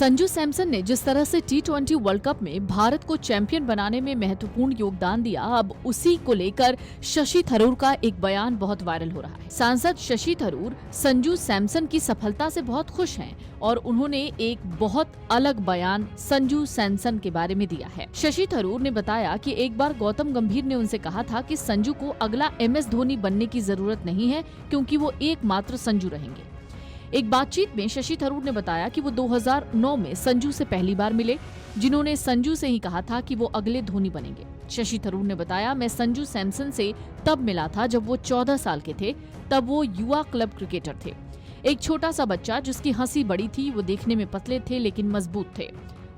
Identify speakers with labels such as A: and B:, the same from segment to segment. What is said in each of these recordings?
A: संजू सैमसन ने जिस तरह से T20 वर्ल्ड कप में भारत को चैंपियन बनाने में महत्वपूर्ण योगदान दिया, अब उसी को लेकर शशि थरूर का एक बयान बहुत वायरल हो रहा है। सांसद शशि थरूर संजू सैमसन की सफलता से बहुत खुश हैं और उन्होंने एक बहुत अलग बयान संजू सैमसन के बारे में दिया है। शशि थरूर ने बताया कि एक बार गौतम गंभीर ने उनसे कहा था कि संजू को अगला MS धोनी बनने की जरूरत नहीं है क्योंकि वो एकमात्र संजू रहेंगे। एक बातचीत में शशि थरूर ने बताया कि वो 2009 में संजू से पहली बार मिले, जिन्होंने संजू से ही कहा था कि वो अगले धोनी बनेंगे। शशि थरूर ने बताया, मैं संजू सैमसन से तब मिला था जब वो 14 साल के थे, तब वो युवा क्लब क्रिकेटर थे। एक छोटा सा बच्चा जिसकी हंसी बड़ी थी, वो देखने में पतले थे लेकिन मजबूत थे,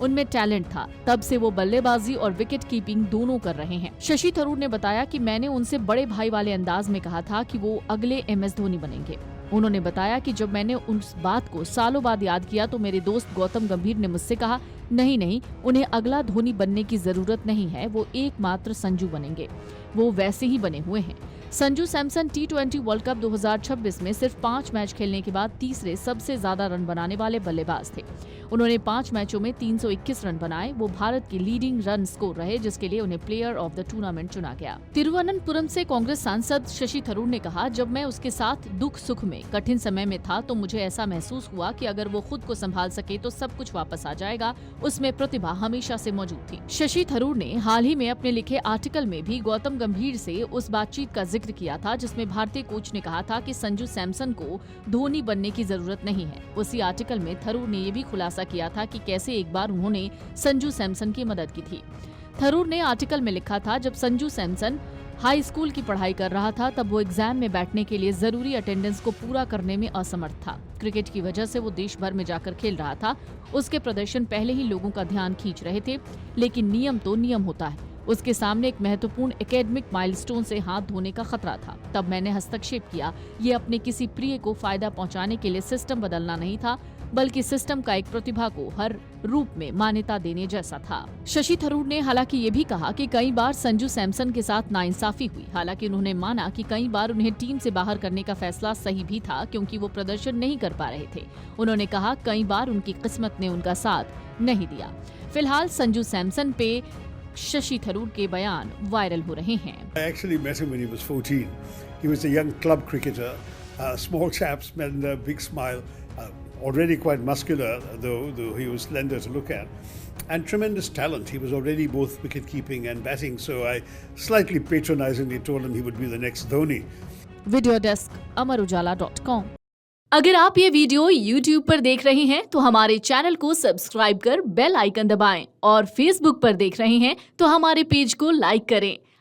A: उनमें टैलेंट था। तब से वो बल्लेबाजी और विकेट कीपिंग दोनों कर रहे हैं। शशि थरूर ने बताया कि मैंने उनसे बड़े भाई वाले अंदाज में कहा था कि वो अगले MS धोनी बनेंगे। उन्होंने बताया कि जब मैंने उस बात को सालों बाद याद किया तो मेरे दोस्त गौतम गंभीर ने मुझसे कहा, नहीं, उन्हें अगला धोनी बनने की जरूरत नहीं है, वो एकमात्र संजू बनेंगे। वो वैसे ही बने हुए हैं। Sanju Samson T20 world cup 2026 में सिर्फ 5 मैच खेलने के बाद तीसरे सबसे ज्यादा रन बनाने वाले बल्लेबाज थे। उन्होंने 5 मैचों में 321 रन बनाए। वो भारत की लीडिंग रन स्कोर रहे, जिसके लिए उन्हें प्लेयर ऑफ द टूर्नामेंट चुना गया। तिरुवनंतपुरम से कांग्रेस सांसद शशि थरूर ने कहा, जब मैं उसके साथ दुख सुख में कठिन समय में था तो मुझे ऐसा महसूस हुआ कि अगर वो खुद को संभाल सके तो सब कुछ वापस आ जाएगा। उसमें प्रतिभा हमेशा से मौजूद थी। शशि थरूर ने हाल ही में अपने लिखे आर्टिकल में भी गौतम गंभीर से उस बातचीत का जिक्र किया था जिसमें भारतीय कोच ने कहा था कि संजू सैमसन को धोनी बनने की जरूरत नहीं है। उसी आर्टिकल में थरूर ने ये भी खुलासा किया था कि कैसे एक बार उन्होंने संजू सैमसन की मदद की थी। थरूर ने आर्टिकल में लिखा था, जब संजू सैमसन हाई स्कूल की पढ़ाई कर रहा था तब वो एग्जाम में बैठने के लिए जरूरी अटेंडेंस को पूरा करने में असमर्थ था। क्रिकेट की वजह से वो देश भर में जाकर खेल रहा था। उसके प्रदर्शन पहले ही लोगों का ध्यान खींच रहे थे, लेकिन नियम तो नियम होता है। उसके सामने एक महत्वपूर्ण एकेडमिक माइलस्टोन से हाथ धोने का खतरा था। तब मैंने हस्तक्षेप किया। ये अपने किसी प्रिय को फायदा पहुंचाने के लिए सिस्टम बदलना नहीं था, बल्कि सिस्टम का एक प्रतिभा को हर रूप में मान्यता देने जैसा था। शशि थरूर ने हालांकि ये भी कहा कि कई बार संजू सैमसन के साथ नाइंसाफी हुई। हालांकि उन्होंने माना कि कई बार उन्हें टीम से बाहर करने का फैसला सही भी था क्योंकि वो प्रदर्शन नहीं कर पा रहे थे। उन्होंने कहा, कई बार उनकी किस्मत ने उनका साथ नहीं दिया। फिलहाल संजू सैमसन पे शशि थरूर के बयान वायरल हो रहे हैं।
B: I actually met him when he was 14. He was a young club cricketer, small chap, and a big smile, already quite muscular, though he was slender to look at, and tremendous talent. He was already both wicket keeping and batting, so I slightly patronizingly told him he would be the next Dhoni.
A: Video desk amarujala.com। अगर आप ये video YouTube पर देख रहे हैं तो हमारे channel को सब्सक्राइब कर बेल आइकन दबाएं और Facebook पर देख रहे हैं तो हमारे पेज को लाइक करें।